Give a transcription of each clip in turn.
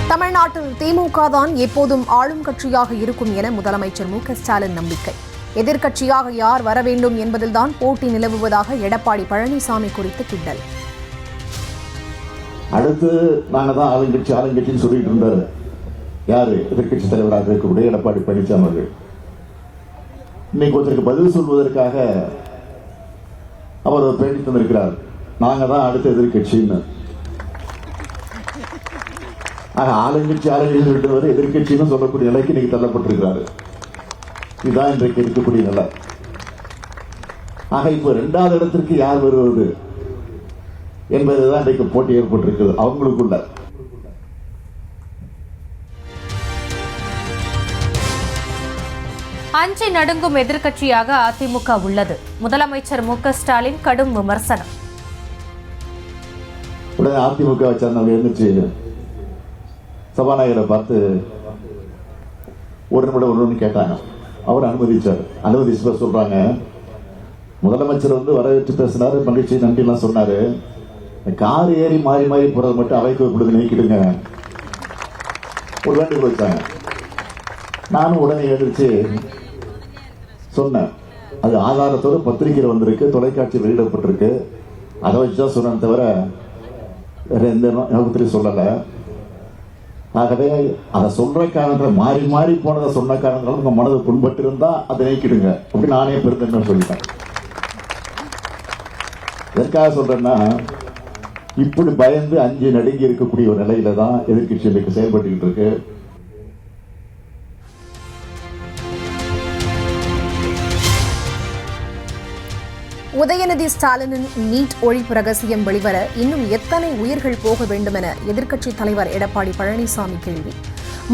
தமிழ்நாட்டில் திமுக தான் எப்போதும் ஆளும் கட்சியாக இருக்கும் என முதலமைச்சர் மு.க.ஸ்டாலின் நம்பிக்கை. எதிர்க்கட்சியாக யார் வர வேண்டும் என்பதில்தான் போட்டி நிலவுவதாக எடப்பாடி பழனிசாமி குறித்து கிண்டல். அடுத்து நாங்க தான் ஆளுங்கட்சின்னு சொல்லிட்டு இருந்தாரு யாரு, எதிர்கட்சி தலைவராக இருக்கக்கூடிய எடப்பாடி பழனிசாமி அவர்கள். இன்னைக்கு ஒருத்தருக்கு பதில் சொல்வதற்காக அவர் பேட்டி தந்திருக்கிறார், நாங்க தான் அடுத்த எதிர்கட்சின்னு. ஆளுங்கட்சி எதிர்கட்சின்னு சொல்லக்கூடிய நிலைக்கு இன்னைக்கு தள்ளப்பட்டிருக்கிறாரு. இதுதான் இன்றைக்கு இருக்கக்கூடிய நிலை. இப்போ 2வது இடத்திற்கு யார் வருவது என்பதுதான் இன்றைக்கு போட்டி ஏற்பட்டிருக்கிறது அவங்களுக்குள்ள. அஞ்சி நடுங்கும் எதிர்க்கட்சியாக அதிமுக உள்ளது. முதலமைச்சர் மு.க.ஸ்டாலின் கடும் விமர்சனம். உடனே அதிமுக சேர்ந்தவங்க இருந்துச்சு சபாநாயகரை பார்த்து ஒரு நிமிடம் ஒன்று கேட்டாங்க. அவர் அனுமதிச்சார். அனுமதிச்சு சொல்றாங்க, முதலமைச்சர் வரவேற்று பேசினாரு, மகிழ்ச்சி நன்றி எல்லாம் சொன்னாரு. கார் ஏறி மாறி மாறி போறது மட்டும் அவைக்கு கொடுத்து நீக்கிடுங்க ஒரு வேண்டுகோள் வச்சாங்க. நானும் உடனே எழுதிச்சு சொன்னேன், அது ஆதாரத்தோடு பத்திரிகையில் வந்திருக்கு, தொலைக்காட்சி வெளியிடப்பட்டிருக்கு, அதை வச்சுதான் சொன்னேன் தவிர வேற எந்த நோக்கத்திலையும் சொல்லலை. ஆகவே அதை சொல்ற காரணத்துல மாறி மாறி போனதை சொன்ன காரணங்களும் உங்க மனது புண்பட்டு இருந்தா அதை நீக்கிடுங்க அப்படி நானே பெருந்தன்மை சொல்லிட்டேன். எதற்காக சொல்றேன்னா, இப்படி பயந்து அஞ்சு நடுங்கி இருக்கக்கூடிய ஒரு நிலையில தான் எதிர்கட்சி செயல்பட்டு இருக்கு. உதயநிதி ஸ்டாலினின் நீட் ஒழிப்பு ரகசியம் வெளிவர இன்னும் எத்தனை உயிர்கள் போக வேண்டும் என எதிர்க்கட்சித் தலைவர் எடப்பாடி பழனிசாமி கேள்வி.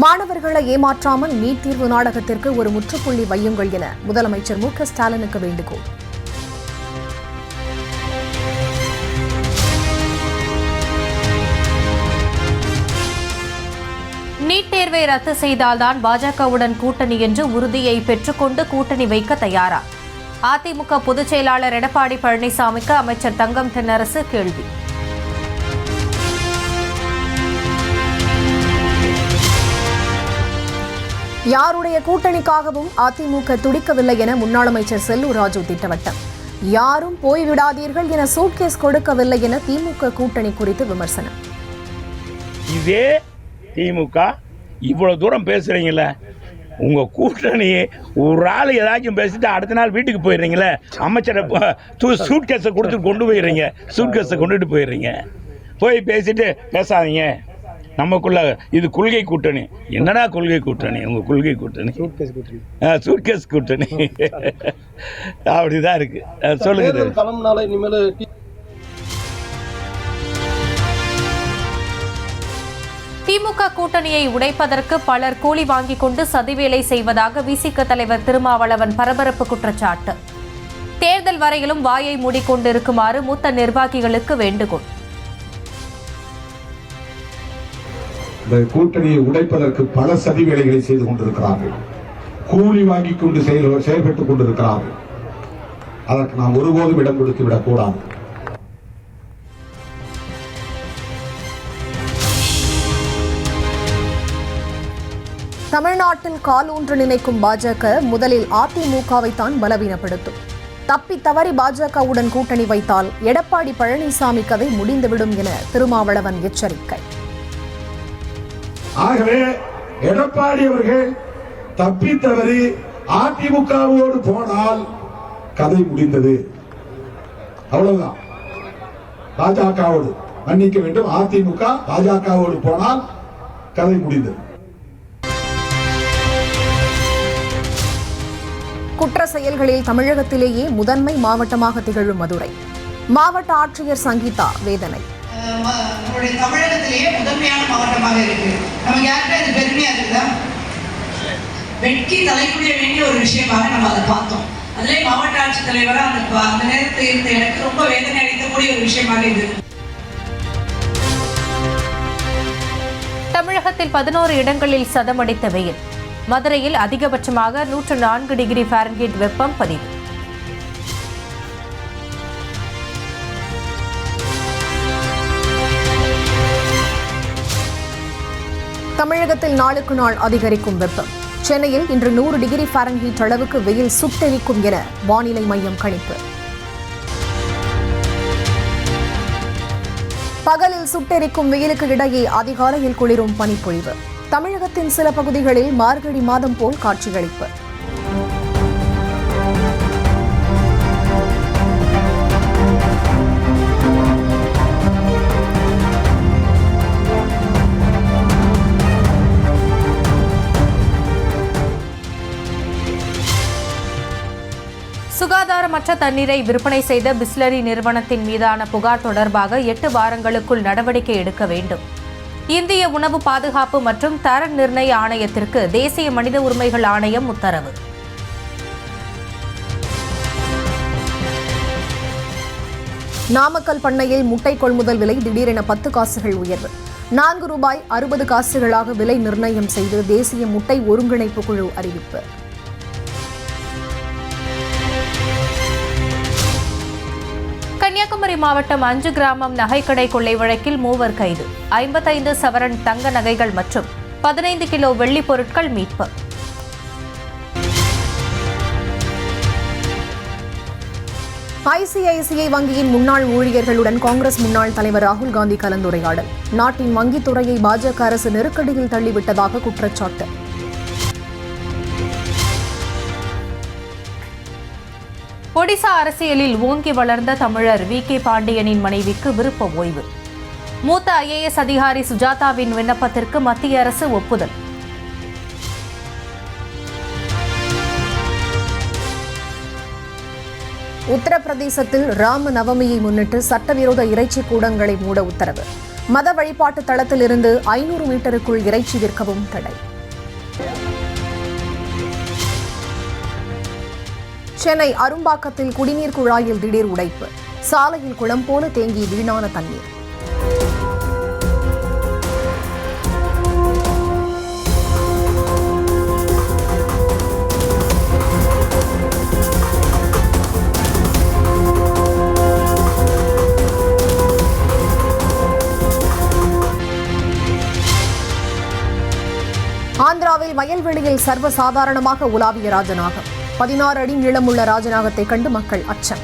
மாணவர்களை ஏமாற்றாமல் நீட் தீர்வு நாடகத்திற்கு ஒரு முற்றுப்புள்ளி வையுங்கள் என முதலமைச்சர் மு.க.ஸ்டாலினுக்கு வேண்டுகோள். நீட் தேர்வை ரத்து செய்தால்தான் பாஜகவுடன் கூட்டணி என்று உறுதியை பெற்றுக்கொண்டு கூட்டணி வைக்க தயாரா? அதிமுக பொதுச் செயலாளர் எடப்பாடி பழனிசாமிக்கு அமைச்சர் தங்கம் தென்னரசு கேள்வி. யாருடைய கூட்டணிக்காகவும் அதிமுக துடிக்கவில்லை என முன்னாள் அமைச்சர் செல்லூர் ராஜு திட்டவட்டம். யாரும் போய்விடாதீர்கள் என சூட்கேஸ் கொடுக்கவில்லை என திமுக கூட்டணி குறித்து விமர்சனம். இதே திமுக இவ்வளவு தூரம் பேசுறீங்கல்ல, உங்க கூட்டணி ஒரு ஆள் ஏதாச்சும் பேசிட்டு அடுத்த நாள் வீட்டுக்கு போயிடுறீங்களே, அமைச்சரை சூட்கேஸை கொடுத்து கொண்டு போயிடுறீங்க, சூட்கேஸை கொண்டுட்டு போயிடுறீங்க. போய் பேசிட்டு பேசாதீங்க, நமக்குள்ள இது கொள்கை கூட்டணி. என்னடா கொள்கை கூட்டணி? உங்க கொள்கை கூட்டணி சூட்கேஸ் கூட்டணி அப்படிதான் இருக்கு. சொல்லுங்க. திமுக கூட்டணியை உடைப்பதற்கு பலர் கூலி வாங்கிக் கொண்டு சதிவேலை செய்வதாக விசிக தலைவர் திருமாவளவன் பரபரப்பு குற்றச்சாட்டு. தேர்தல் வரையிலும் வாயை மூடிக்கொண்டிருக்குமாறு மூத்த நிர்வாகிகளுக்கு வேண்டுகோள். இந்த கூட்டணியை உடைப்பதற்கு பல சதி வேலைகளை செய்து கொண்டிருக்கிறார்கள், கூலி வாங்கிக் கொண்டு செயல்பட்டுக் கொண்டிருக்கிறார்கள். அதற்கு நாம் ஒருபோதும் இடம் கொடுத்து விடக்கூடாது. தமிழ்நாட்டில் கால் ஊன்று நினைக்கும் பாஜக முதலில் அதிமுகவை தான் பலவீனப்படுத்தும். தப்பி தவறி பாஜகவுடன் கூட்டணி வைத்தால் எடப்பாடி பழனிசாமி கதை முடிந்துவிடும் என திருமாவளவன் எச்சரிக்கை. ஆகவே எடப்பாடி அவர்கள் தப்பி தவறி அதிமுகவோடு போனால் கதை முடிந்தது, அவ்வளவுதான். பாஜகவோடு மன்னிக்க வேண்டும், அதிமுக பாஜகவோடு போனால் கதை முடிந்தது. குற்ற செயல்களில் தமிழகத்திலேயே முதன்மை மாவட்டமாக திகழும் மதுரை. மாவட்ட ஆட்சியர் சங்கீதா வேதனை. தமிழகத்திலேயே முதன்மையான மாவட்டமாக இருக்கு. நமக்கு யாருக்கா இது பெருமையா இருக்குதா? வெட்கி தலைக்குடிய வேண்டிய ஒரு விஷயமாக நம்ம அதை பார்த்தோம். அதிலே மாவட்ட ஆட்சித்தலைவராக அந்த நேரத்தில் இருந்த எனக்கு ரொம்ப வேதனை அளிக்கக்கூடிய ஒரு விஷயமாக இது. தமிழகத்தில் 11 இடங்களில் சதமடித்த வெயில். மதுரையில் அதிகபட்சமாக 104 டிகிரி ஃபாரன்ஹீட் வெப்பம் பதிவு. தமிழகத்தில் நாளுக்கு நாள் அதிகரிக்கும் வெப்பம். சென்னையில் இன்று 100 டிகிரி ஃபாரன்ஹீட் அளவுக்கு வெயில் சுட்டெரிக்கும் என வானிலை மையம் கணிப்பு. பகலில் சுட்டெரிக்கும் வெயிலுக்கு இடையே அதிகாலையில் குளிரும் பனிப்பொழிவு. தமிழகத்தின் சில பகுதிகளில் மார்கழி மாதம் போல் காட்சியளிப்பு. சுகாதாரமற்ற தண்ணீரை விற்பனை செய்த பிஸ்லரி நிறுவனத்தின் மீதான புகார் தொடர்பாக 8 வாரங்களுக்குள் நடவடிக்கை எடுக்க வேண்டும். இந்திய உணவு பாதுகாப்பு மற்றும் தர நிர்ணய ஆணையத்திற்கு தேசிய மனித உரிமைகள் ஆணையம் உத்தரவு. நாமக்கல் பண்ணையில் முட்டை கொள்முதல் விலை திடீரென 10 காசுகள் உயர்வு. ரூபாய் 60 காசுகளாக விலை நிர்ணயம் செய்து தேசிய முட்டை ஒருங்கிணைப்பு குழு அறிவிப்பு. கன்னியாகுமரி மாவட்டம் 5 கிராமம் நகைக்கடை கொள்ளை வழக்கில் 3 கைது. 55 சவரன் தங்க நகைகள் மற்றும் 15 கிலோ வெள்ளி பொருட்கள் மீட்பு. ஐசிஐசிஐ வங்கியின் முன்னாள் ஊழியர்களுடன் காங்கிரஸ் முன்னாள் தலைவர் ராகுல் காந்தி கலந்துரையாடல். நாட்டின் வங்கித் துறையை பாஜக அரசு நெருக்கடியில் தள்ளிவிட்டதாக குற்றச்சாட்டு. ஒடிசா அரசியலில் ஓங்கி வளர்ந்த தமிழர் வி.கே. பாண்டியனின் மனைவிக்கு விருப்ப ஓய்வு. மூத்த ஐஏஎஸ் அதிகாரி சுஜாதாவின் விண்ணப்பத்திற்கு மத்திய அரசு ஒப்புதல். உத்தரப்பிரதேசத்தில் ராம நவமியை முன்னிட்டு சட்டவிரோத இறைச்சி கூடங்களை மூட உத்தரவு. மத வழிபாட்டு தளத்திலிருந்து 500 மீட்டருக்குள் இறைச்சி விற்கவும் தடை. சென்னை அரும்பாக்கத்தில் குடிநீர் குழாயில் திடீர் உடைப்பு. சாலையில் குளம் போல தேங்கி வீணான தண்ணீர். ஆந்திராவில் வயல்வெளியில் சர்வசாதாரணமாக உலாவிய ராஜநாகம். 16 அடி நீளமுள்ள ராஜநாகத்தை கண்டு மக்கள் அச்சம்.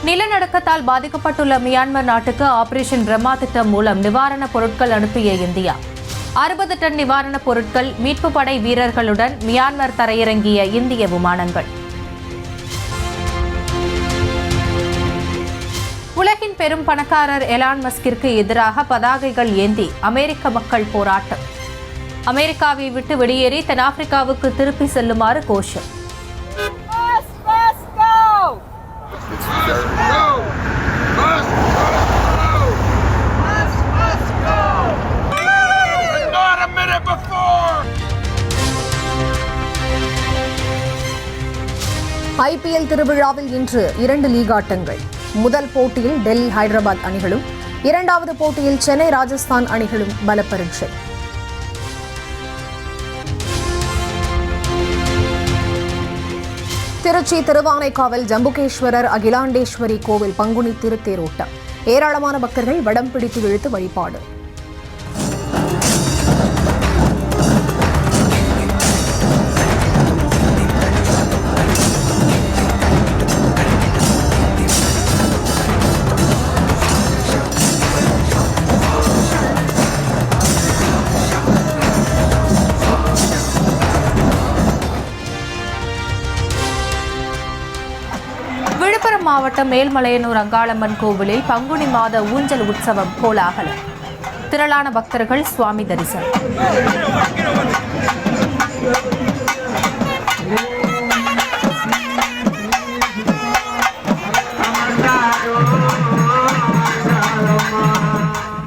நிலநடுக்கத்தால் பாதிக்கப்பட்டுள்ள மியான்மர் நாட்டுக்கு ஆபரேஷன் பிரம்மா திட்டம் மூலம் நிவாரணப் பொருட்கள் அனுப்பிய இந்தியா. 60 டன் நிவாரணப் பொருட்கள், மீட்பு படை வீரர்களுடன் மியான்மர் தரையிறங்கிய இந்திய விமானங்கள். உலகின் பெரும் பணக்காரர் எலான் மஸ்கிற்கு எதிராக பதாகைகள் ஏந்தி அமெரிக்க மக்கள் போராட்டம். அமெரிக்காவை விட்டு வெளியேறி தென்னாப்பிரிக்காவுக்கு திருப்பி செல்லுமாறு கோஷம். IPL திருவிழாவில் இன்று 2 லீக் ஆட்டங்கள். முதல் போட்டியில் டெல்லி ஹைதராபாத் அணிகளும், இரண்டாவது போட்டியில் சென்னை ராஜஸ்தான் அணிகளும் பலப்பரீட்சை. திருச்சி திருவானைக்காவல் ஜம்புகேஸ்வரர் அகிலாண்டேஸ்வரி கோவில் பங்குனி திருத்தேரோட்டம். ஏராளமான பக்தர்கள் வடம் பிடித்து இழுத்து வழிபாடு. விழுப்புரம் மாவட்டம் மேல்மலையனூர் அங்காளம்மன் கோவிலில் பங்குனி மாத ஊஞ்சல் உற்சவம் கோலாகலம். திரளான பக்தர்கள் சுவாமி தரிசனம்.